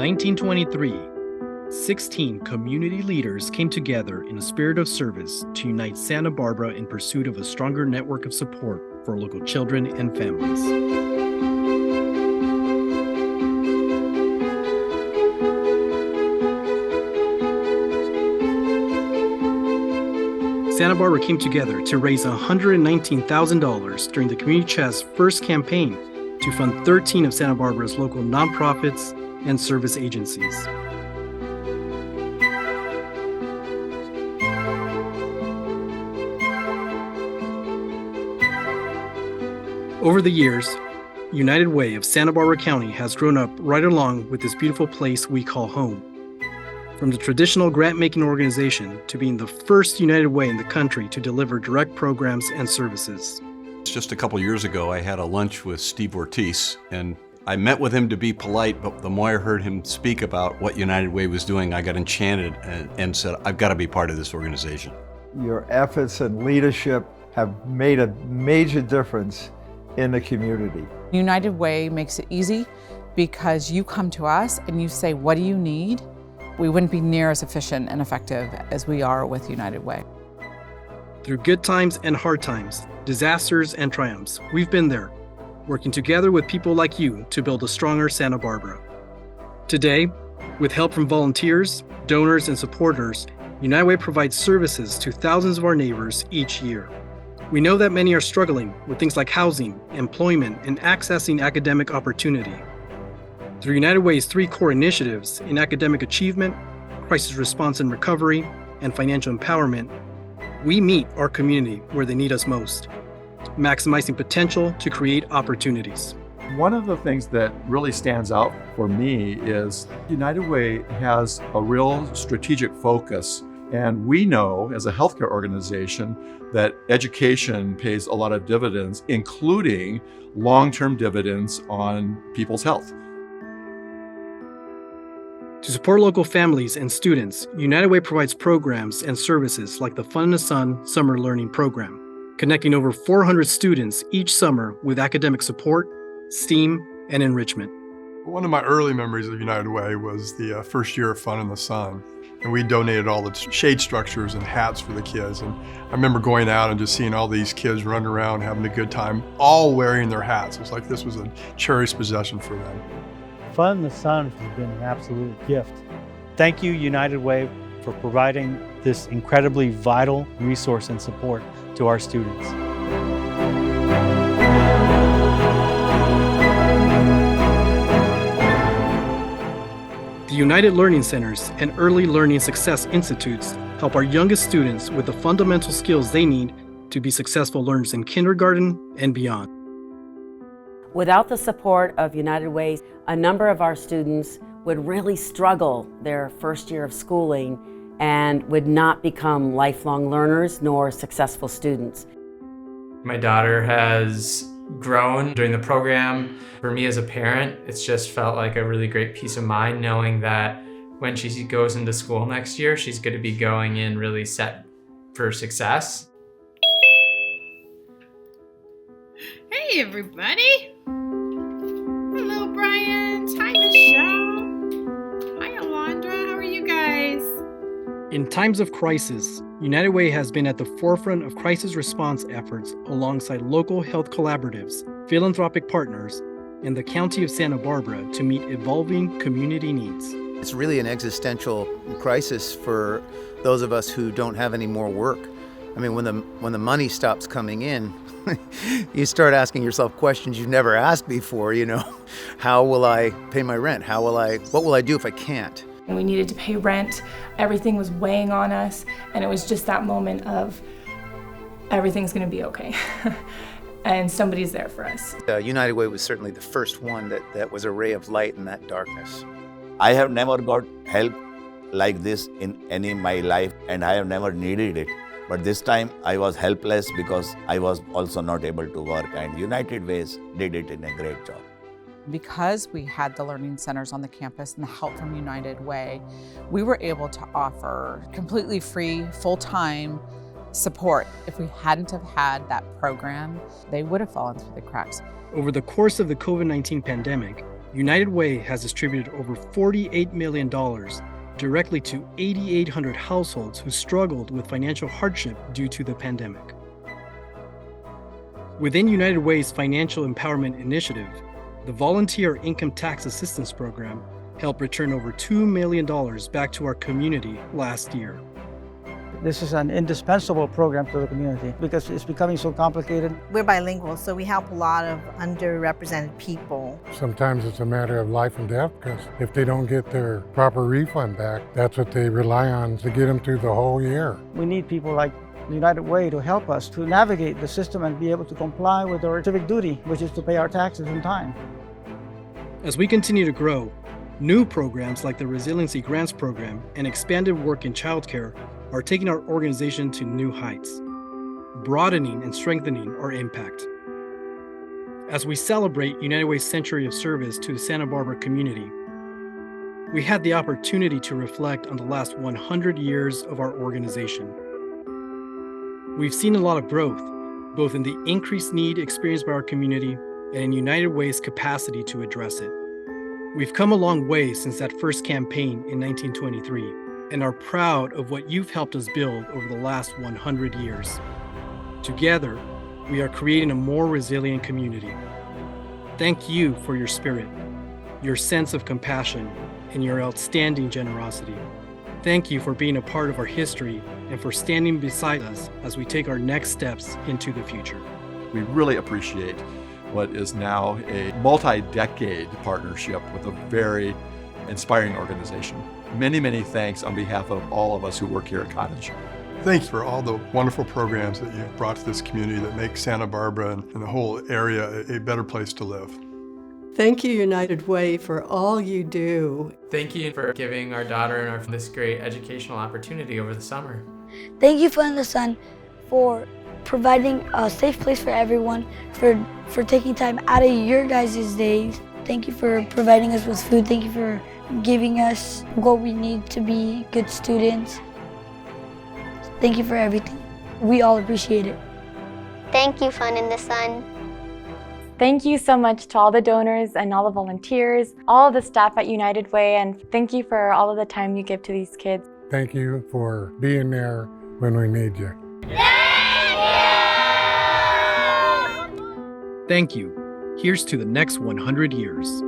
1923, 16 community leaders came together in a spirit of service to unite Santa Barbara in pursuit of a stronger network of support for local children and families. Santa Barbara came together to raise $119,000 during the Community Chest's first campaign to fund 13 of Santa Barbara's local nonprofits and service agencies. Over the years, United Way of Santa Barbara County has grown up right along with this beautiful place we call home. From the traditional grant-making organization to being the first United Way in the country to deliver direct programs and services. Just a couple years ago, I had a lunch with Steve Ortiz, and I met with him to be polite, but the more I heard him speak about what United Way was doing, I got enchanted and said, I've got to be part of this organization. Your efforts and leadership have made a major difference in the community. United Way makes it easy because you come to us and you say, what do you need? We wouldn't be near as efficient and effective as we are with United Way. Through good times and hard times, disasters and triumphs, we've been there, working together with people like you to build a stronger Santa Barbara. Today, with help from volunteers, donors, and supporters, United Way provides services to thousands of our neighbors each year. We know that many are struggling with things like housing, employment, and accessing academic opportunity. Through United Way's 3 core initiatives in academic achievement, crisis response and recovery, and financial empowerment, we meet our community where they need us most, maximizing potential to create opportunities. One of the things that really stands out for me is United Way has a real strategic focus, and we know as a healthcare organization that education pays a lot of dividends, including long-term dividends on people's health. To support local families and students, United Way provides programs and services like the Fun in the Sun Summer Learning Program, connecting over 400 students each summer with academic support, STEAM, and enrichment. One of my early memories of United Way was the first year of Fun in the Sun. And we donated all the shade structures and hats for the kids. And I remember going out and just seeing all these kids running around having a good time, all wearing their hats. It was like this was a cherished possession for them. Fun in the Sun has been an absolute gift. Thank you, United Way, for providing this incredibly vital resource and support to our students. The United Learning Centers and Early Learning Success Institutes help our youngest students with the fundamental skills they need to be successful learners in kindergarten and beyond. Without the support of United Way, a number of our students would really struggle their first year of schooling and would not become lifelong learners nor successful students. My daughter has grown during the program. For me as a parent, it's just felt like a really great peace of mind knowing that when she goes into school next year, she's going to be going in really set for success. Hey everybody! Hello Brian, hi Michelle, hi Alondra, how are you guys? In times of crisis, United Way has been at the forefront of crisis response efforts alongside local health collaboratives, philanthropic partners, and the County of Santa Barbara to meet evolving community needs. It's really an existential crisis for those of us who don't have any more work. I mean, when the money stops coming in, you start asking yourself questions you've never asked before, you know. How will I pay my rent? What will I do if I can't? And we needed to pay rent. Everything was weighing on us, and it was just that moment of everything's gonna be okay. And somebody's there for us. United Way was certainly the first one that was a ray of light in that darkness. I have never got help like this in any of my life, and I have never needed it. But this time I was helpless because I was also not able to work, and United Ways did it in a great job. Because we had the learning centers on the campus and the help from United Way, we were able to offer completely free, full-time support. If we hadn't have had that program, they would have fallen through the cracks. Over the course of the COVID-19 pandemic, United Way has distributed over $48 million directly to 8,800 households who struggled with financial hardship due to the pandemic. Within United Way's Financial Empowerment Initiative, the Volunteer Income Tax Assistance Program helped return over $2 million back to our community last year. This is an indispensable program to the community because it's becoming so complicated. We're bilingual, so we help a lot of underrepresented people. Sometimes it's a matter of life and death because if they don't get their proper refund back, that's what they rely on to get them through the whole year. We need people like the United Way to help us to navigate the system and be able to comply with our civic duty, which is to pay our taxes in time. As we continue to grow, new programs like the Resiliency Grants Program and expanded work in childcare are taking our organization to new heights, broadening and strengthening our impact. As we celebrate United Way's century of service to the Santa Barbara community, we had the opportunity to reflect on the last 100 years of our organization. We've seen a lot of growth, both in the increased need experienced by our community and in United Way's capacity to address it. We've come a long way since that first campaign in 1923 and are proud of what you've helped us build over the last 100 years. Together, we are creating a more resilient community. Thank you for your spirit, your sense of compassion, and your outstanding generosity. Thank you for being a part of our history and for standing beside us as we take our next steps into the future. We really appreciate what is now a multi-decade partnership with a very inspiring organization. Many, many thanks on behalf of all of us who work here at Cottage. Thanks for all the wonderful programs that you've brought to this community that make Santa Barbara and the whole area a better place to live. Thank you, United Way, for all you do. Thank you for giving our daughter and this great educational opportunity over the summer. Thank you, Fun in the Sun, for providing a safe place for everyone, for taking time out of your guys' days. Thank you for providing us with food. Thank you for giving us what we need to be good students. Thank you for everything. We all appreciate it. Thank you, Fun in the Sun. Thank you so much to all the donors and all the volunteers, all of the staff at United Way, and thank you for all of the time you give to these kids. Thank you for being there when we need you. Thank you. Here's to the next 100 years.